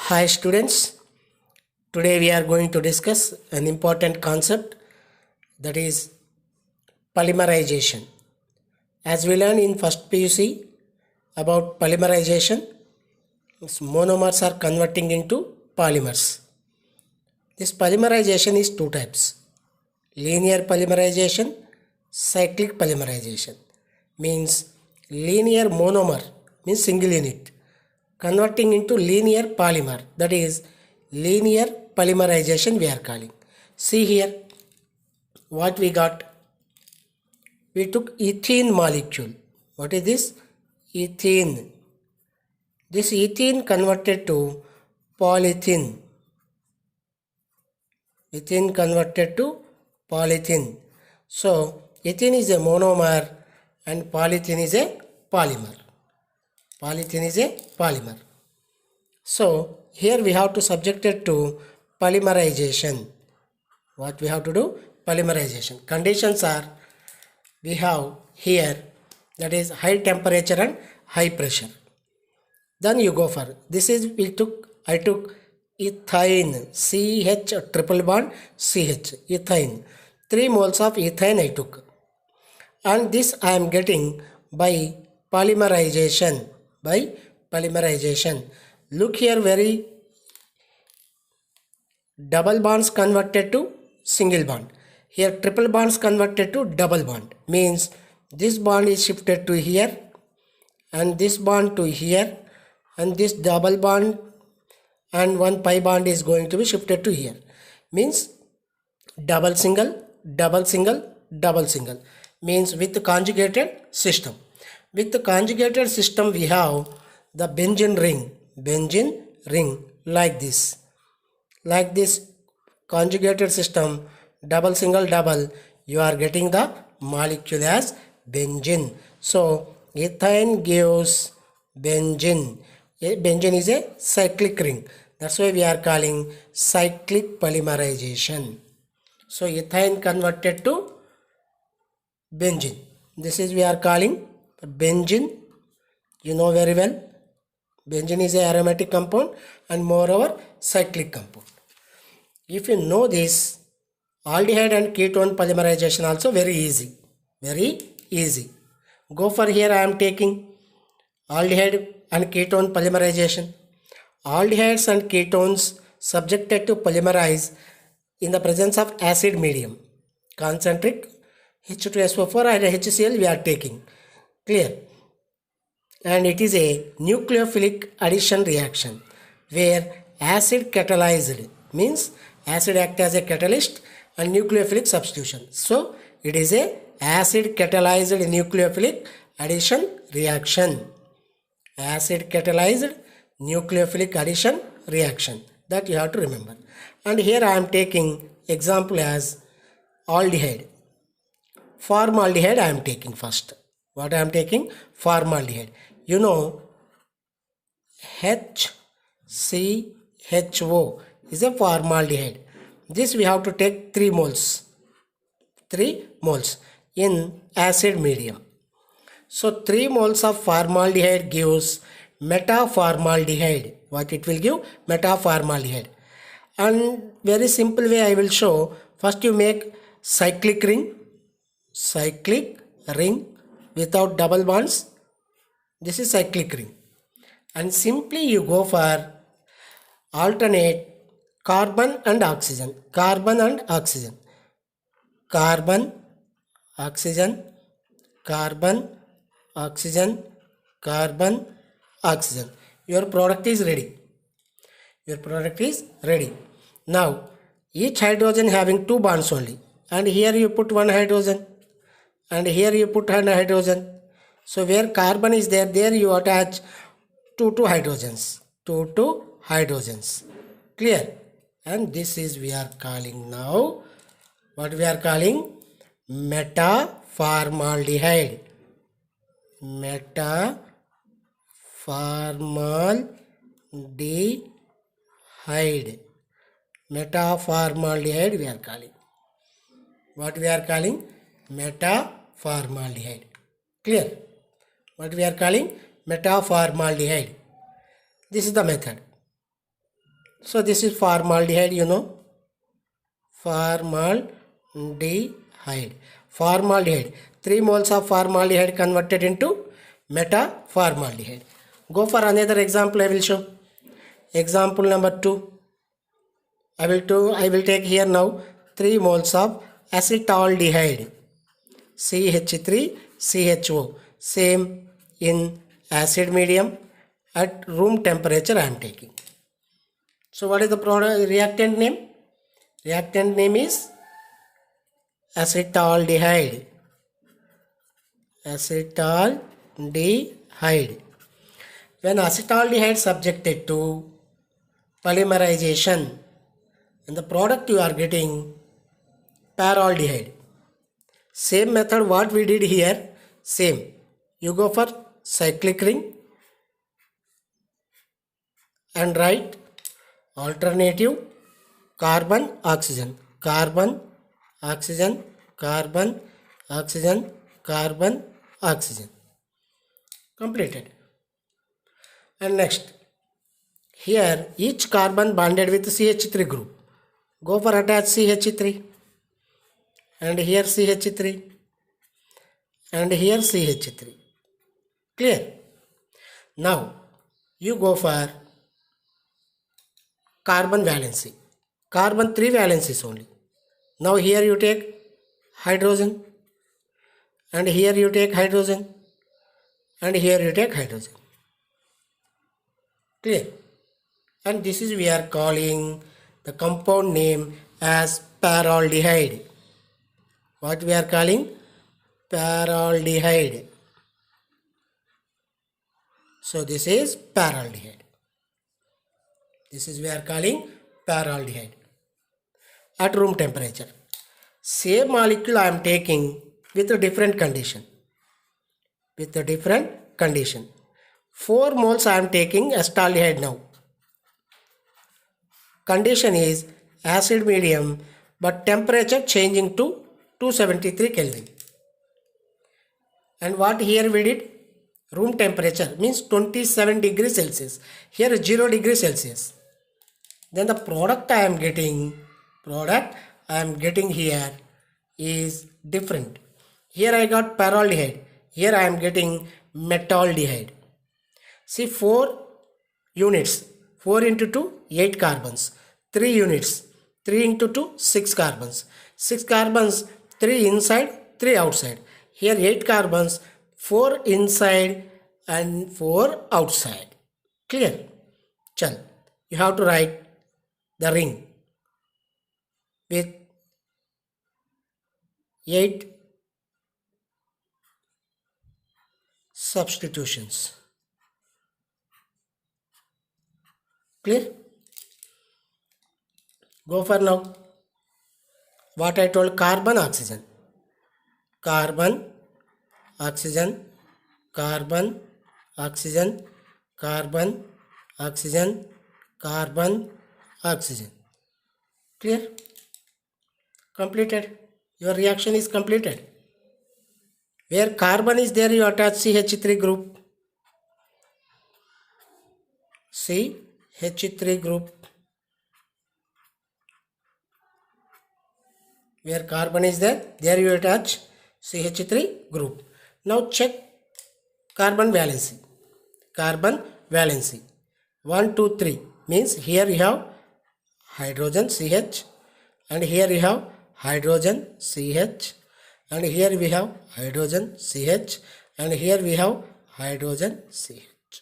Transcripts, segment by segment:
Hi students, today we are going to discuss an important concept, that is polymerization. As we learned in first PUC about polymerization, monomers are converting into polymers. This polymerization is two types: linear polymerization, cyclic polymerization. Means linear monomer means single unit converting into linear polymer, that is linear polymerization we are calling. See here what we got. We took ethene molecule. What is this? Ethene. This ethene converted to polyethylene. Ethene converted to polyethylene. So ethene is a monomer and polyethylene is a polymer. Polyethylene is a polymer. So here we have to subject it to polymerization. What we have to do? Polymerization. Conditions are, we have here, that is high temperature and high pressure. Then you go for this is I took ethane, CH triple bond CH, ethane. 3 moles of ethane I took. And this I am getting by polymerization. Look here, very double bonds converted to single bond. Here triple bonds converted to double bond. Means this bond is shifted to here and this bond to here, and this double bond and one pi bond is going to be shifted to here. Means double single, double single, double single. Means with the conjugated system. With the conjugated system we have the benzene ring like this. Like this conjugated system, double single double, you are getting the molecule as benzene. So ethane gives benzene. Benzene is a cyclic ring. That's why we are calling cyclic polymerization. So ethane converted to benzene. This is we are calling benzene. You know very well. Benzene is a aromatic compound and moreover cyclic compound. If you know this, aldehyde and ketone polymerization also very easy. Very easy. Go for here, I am taking aldehyde and ketone polymerization. Aldehydes and ketones subjected to polymerize in the presence of acid medium. Concentric H2SO4 and HCl we are taking. Clear? And it is a nucleophilic addition reaction where acid catalyzed, means acid act as a catalyst and nucleophilic substitution. So it is a acid catalyzed nucleophilic addition reaction. Acid catalyzed nucleophilic addition reaction, that you have to remember. And here I am taking example as aldehyde. Formaldehyde I am taking first. What I am taking? Formaldehyde. You know HCHO is a formaldehyde. This we have to take 3 moles. 3 moles in acid medium. So 3 moles of formaldehyde gives metaformaldehyde. What it will give? Metaformaldehyde. And very simple way I will show. First you make cyclic ring without double bonds. This is cyclic ring. And simply you go for alternate carbon and oxygen. Carbon and oxygen. Carbon, oxygen, carbon, oxygen, carbon, oxygen. Your product is ready. Your product is ready. Now each hydrogen having 2 bonds only. And here you put 1 hydrogen. And here you put 1 hydrogen. So where carbon is there, there you attach 2 hydrogens. 2 hydrogens. Clear? And this is we are calling now, what we are calling? Metaformaldehyde. Metaformaldehyde. Metaformaldehyde we are calling. What we are calling? Metaformaldehyde. Clear? What we are calling? Metaformaldehyde. This is the method. So this is formaldehyde, you know. Formaldehyde. Formaldehyde. 3 moles of formaldehyde converted into metaformaldehyde. Go for another example I will show. Example number 2. I will take here now 3 moles of acetaldehyde. CH3CHO. Same in acid medium at room temperature I am taking. So what is the reactant name? Reactant name is acetaldehyde. Acetaldehyde. When acetaldehyde subjected to polymerization, and the product you are getting paraldehyde. Same method what we did here, same. You go for cyclic ring and write alternative carbon oxygen, carbon oxygen, carbon oxygen, carbon oxygen. Completed. And next, here each carbon bonded with CH3 group. Go for attach CH3 and here CH3 and here CH3. Clear? Now you go for carbon valency. Carbon 3 valencies only. Now here you take hydrogen and here you take hydrogen and here you take hydrogen. Clear? And this is we are calling the compound name as paraldehyde. What we are calling? Paraldehyde. So this is paraldehyde. This is we are calling paraldehyde at room temperature. Same molecule I am taking with a different condition. With a different condition. 4 moles I am taking acetaldehyde now. Condition is acid medium but temperature changing to 273 Kelvin. And what here we did? Room temperature means 27 degrees Celsius. Here 0 degrees Celsius. Then the product I am getting here is different. Here I got paraldehyde. Here I am getting metaldehyde. See 4 units. 4 into 2, 8 carbons. 3 units. 3 into 2, 6 carbons. 6 carbons, 3 inside, 3 outside. Here 8 carbons, 4 inside and 4 outside. Clear? Chal. You have to write the ring with 8 substitutions. Clear? Go for now. What I told, carbon, oxygen. Carbon, oxygen, carbon, oxygen, carbon, oxygen, carbon, oxygen. Clear? Completed. Your reaction is completed. Where carbon is there, you attach CH3 group. CH3 group. Where carbon is there you attach CH3 group. Now check carbon valency. Carbon valency. 1, 2, 3 means here you have hydrogen CH and here you have hydrogen CH and here we have hydrogen CH and here we have hydrogen CH.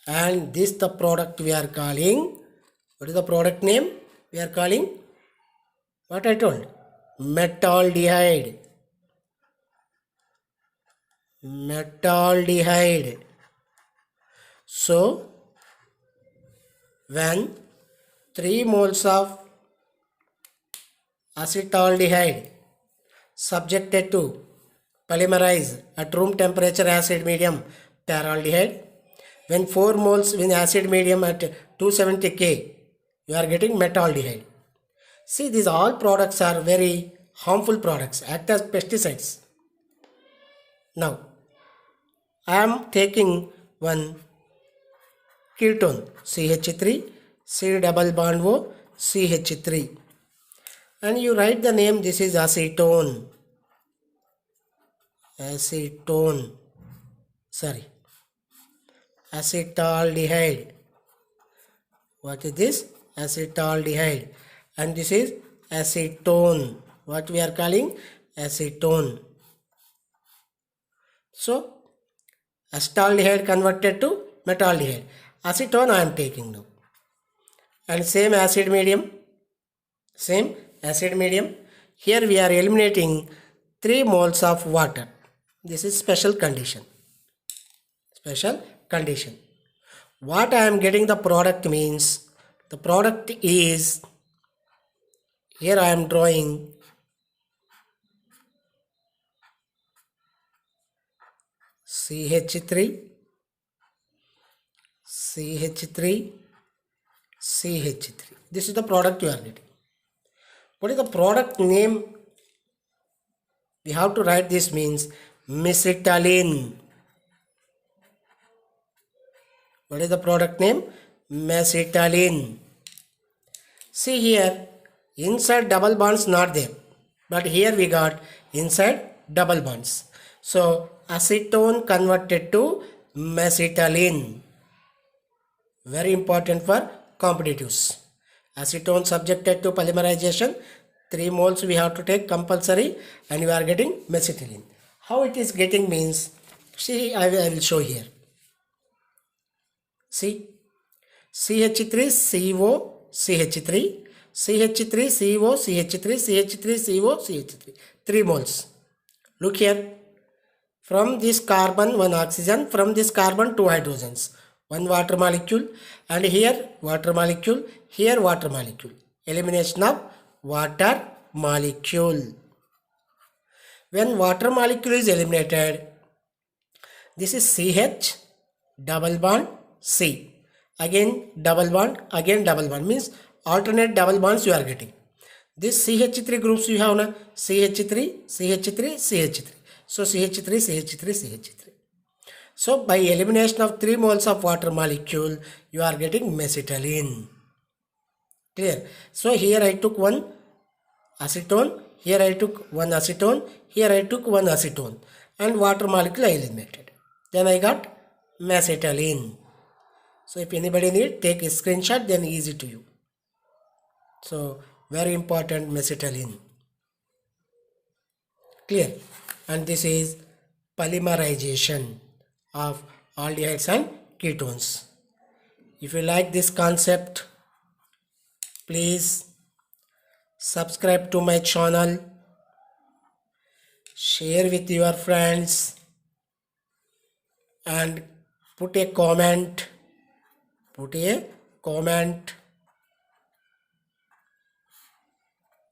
And this the product we are calling. What is the product name? We are calling what I told? Metaldehyde. Metaldehyde. So when 3 moles of acetaldehyde subjected to polymerize at room temperature acid medium paraldehyde, when 4 moles in acid medium at 270 K, you are getting metaldehyde. See, these all products are very harmful products, act as pesticides. Now, I am taking one ketone CH3 C double bond O, CH3. And you write the name, this is acetone. Acetaldehyde. What is this? Acetaldehyde. And this is acetone. What we are calling? Acetone. So, acetaldehyde converted to metaldehyde. Acetone I am taking now. And same acid medium. Here we are eliminating 3 moles of water. This is special condition. What I am getting the product means, the product is, here I am drawing CH3, CH3. This is the product you are getting. What is the product name? We have to write this means mesitylene. What is the product name? Mesitylene. See here, inside double bonds not there, but here we got inside double bonds. So acetone converted to mesitylene. Very important for competitives. Acetone subjected to polymerization, 3 moles we have to take compulsory, and we are getting mesitylene. How it is getting means, see, I will show here. See, CH3CO, CH3, CH3CO, CH3, CH3CO, CH3, 3 moles. Look here, from this carbon 1 oxygen, from this carbon 2 hydrogens, 1 water molecule, and here water molecule, here water molecule. Elimination of water molecule. When water molecule is eliminated, this is CH double bond C. Again double bond means alternate double bonds you are getting. This CH3 groups you have na, CH3, CH3, CH3. So CH3, CH3, CH3. So by elimination of 3 moles of water molecule, you are getting mesitylene. Clear? So here I took 1 acetone, here I took 1 acetone, here I took 1 acetone, and water molecule I eliminated. Then I got mesitylene. So if anybody need, take a screenshot, then easy to you. So very important, mesitylene. Clear? And this is polymerization of aldehydes and ketones. If you like this concept, please subscribe to my channel, share with your friends, and put a comment.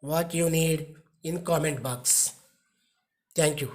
What you need in comment box. Thank you.